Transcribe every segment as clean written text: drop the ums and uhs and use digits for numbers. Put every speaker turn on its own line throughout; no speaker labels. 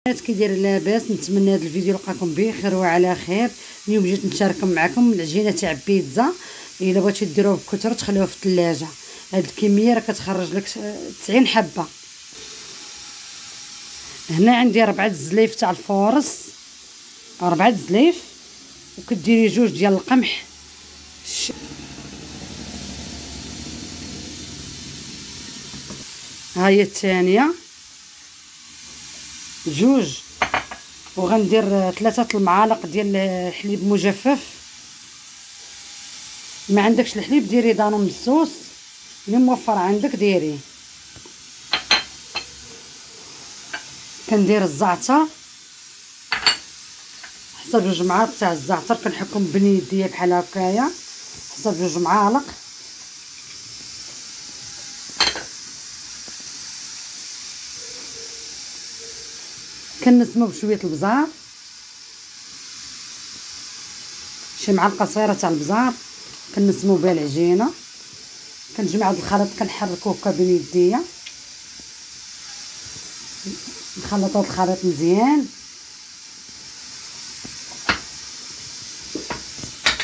كي داير لاباس، نتمنى هذا الفيديو يلقاكم بخير وعلى خير. اليوم جيت نشارك معكم العجينه تاع بيتزا. الا بغيتو ديروها بكثر تخليوها في الثلاجه. هاد الكميه راه كتخرج لك 90 حبه. هنا عندي 4 الزلايف تاع الفورص، 4 الزلايف، وكديري 2 ديال القمح. ها هي الثانيه 2، وغندير 3 المعالق ديال الحليب مجفف. ما عندكش الحليب ديري دانون مسوس، اللي موفر عندك ديري. كندير الزعتر حسب 2 معالق تاع الزعتر، كنحكم بين يديا بحال هكايا حسب 2 معالق. كنسمو بشويه البزار، شي معلقه صغيره تاع البزار كنسمو بها العجينه. كنجمع هاد الخليط كنحركوه هكا بين يديا، نخلط هاد الخليط مزيان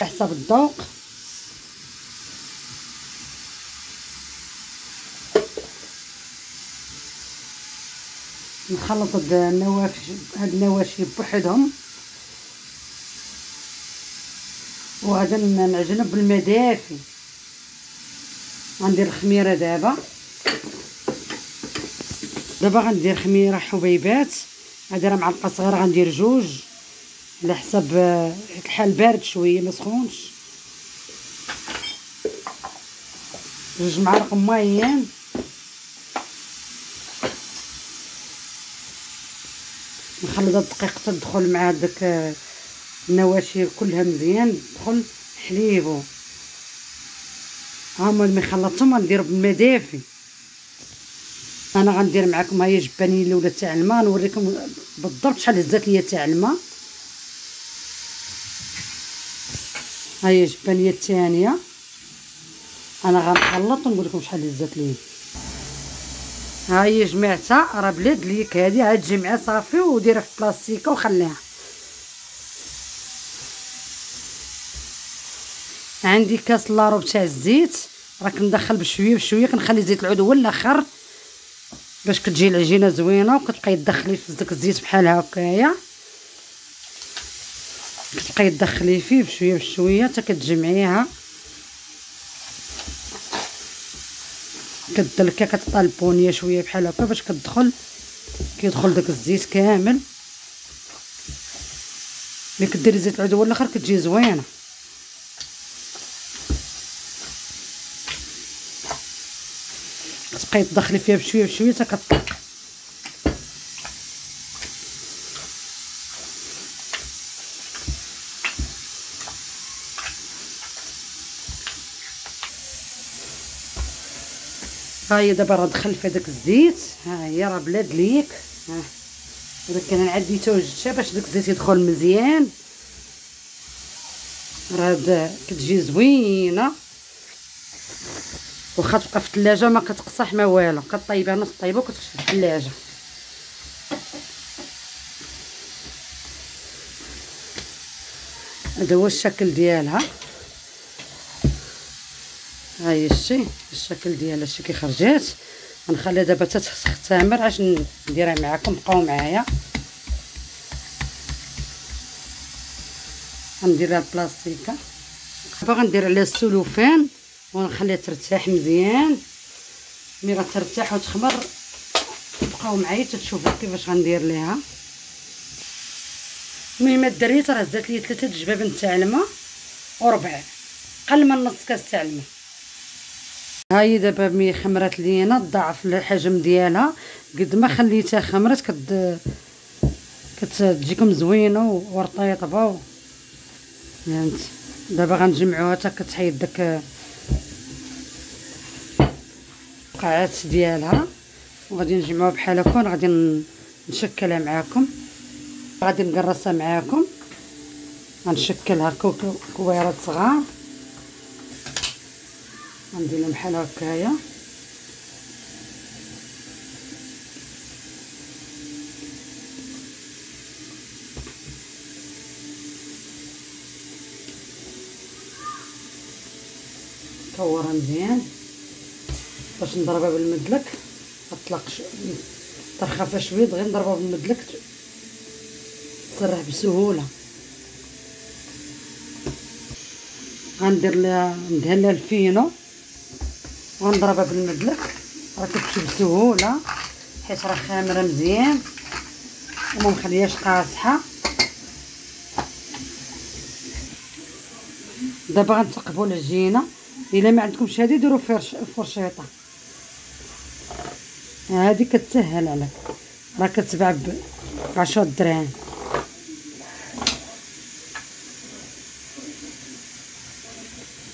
على حسب الذوق. نخلط هاد النواشي بوحدهم، وغادي نعجنو بالماء دافي. غندير الخميره دابا غندير خميره حبيبات. هادي راه معلقه صغيره، غندير 2 على حسب الحال بارد شويه ما سخونش. 2 معالق مايين. نخلط هاد الدقيق تدخل مع داك النواشي كلها مزيان، تدخل حليبو. هما ملي خلطتهم غنديرو بالماء دافي. انا غندير معكم هاهي جبانيه الاولى تاع الماء، نوريكم بالضبط شحال هزات ليا تاع الماء. هاهي الجبانيه الثانيه انا غنخلط ونقول لكم شحال هزات ليا. ها هي جمعتها، راه بلاد ليك هادي عاد جمعها صافي وديرها في بلاستيكه وخليها. عندي كاس لاروب تاع الزيت، راه كندخل بشويه بشويه، كنخلي زيت العود هو الاخر باش كتجي العجينه زوينه. وكتبقاي تدخلي في داك الزيت بحال هكايا، كتبقاي تدخلي فيه بشويه بشويه حتى كتجمعيها. كدلكي كتعطي البونيه شويه بحال هكا باش كيدخل داك الزيت كامل. ملي كديري زيت العود هو الاخر كتجي زوينه. كتبقاي تدخلي فيها بشويه بشويه حتى كطلق. ها هي دابا راه دخل في داك الزيت. ها هي راه بلاد ليك. ها ولكن انا عاد توجدتها باش داك الزيت يدخل مزيان. راه كتجي زوينه، واخا تبقى في الثلاجه ما كتقصح ما والو. كطيبها نص طيبه وكتخشي في الثلاجه. هذا هو الشكل ديالها. ها هي الشكل ديالها شتي كي خرجات. غنخليها دابا تختمر عاش نديرها معكم. بقاو معايا. غندير لها البلاستيكه، دابا غندير عليها السلوفان ونخليها ترتاح مزيان. ملي غترتاح وتخمر بقاو معايا تشوفوا كيفاش غندير ليها. المهم الدريات راه زادت لي 3 جبابن تاع الماء وربع، قل من نص كاس تاع الماء. ها هي دابا ملي خمرات لينا ضاعف الحجم ديالها. قد ما خليتها خمرت كتجيكم زوينه ورطيطبه. فهمت؟ دابا غنجمعوها حتى كتحيد داك القاعات ديالها، وغادي نجمعوها بحال هكا. غادي نشكلها معاكم، غادي نقرصها معاكم. غنشكلها كويرات صغار، غندير لهم بحال هكايا. كورها مزيان باش نضربها بالمدلك مطلقش ترخفها شويه، غير نضربها بالمدلك تسرح بسهوله. غندير لها ندهن لها الفينو ونضربها بالمدلك، راه كتمشي بسهوله حيت راه خامره مزيان وما مخليهاش قاصحه. دابا غنتقبوا العجينه، الا ما عندكمش هذه ديروا فرشيطه، هذه كتسهل عليك، راه كتباع ب10 دراهم.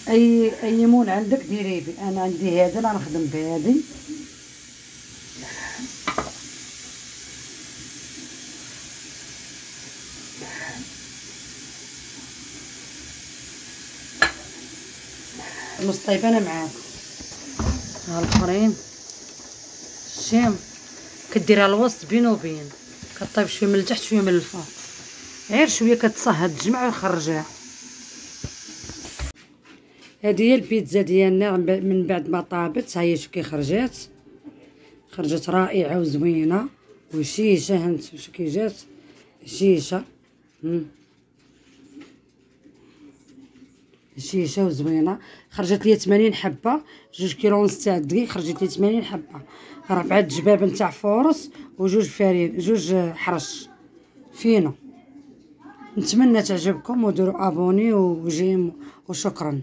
اي مول عندك ديري به، انا عندي هذا لا نخدم بهذه. نص طيب انا معاكم. ها الاخرين الشام كديرها الوسط بين وبين، كطيب شويه من التحت شويه من الفوق، غير شويه كتصهد تجمع وخرجها. هذه هي البيتزا ديالنا من بعد ما طابت. ها هي شوف كي خرجت رائعه وزوينه وشيشه. هانت شوف كي جات شيشه شيشه وزوينه. خرجت لي 80 حبه، 2 كيلو ونص تاع الدقيق خرجت لي 80 حبه. رفعت جباب نتاع فورس وجوج فرين، جوج حرش فينو. نتمنى تعجبكم وديروا ابوني وجيم وشكرا.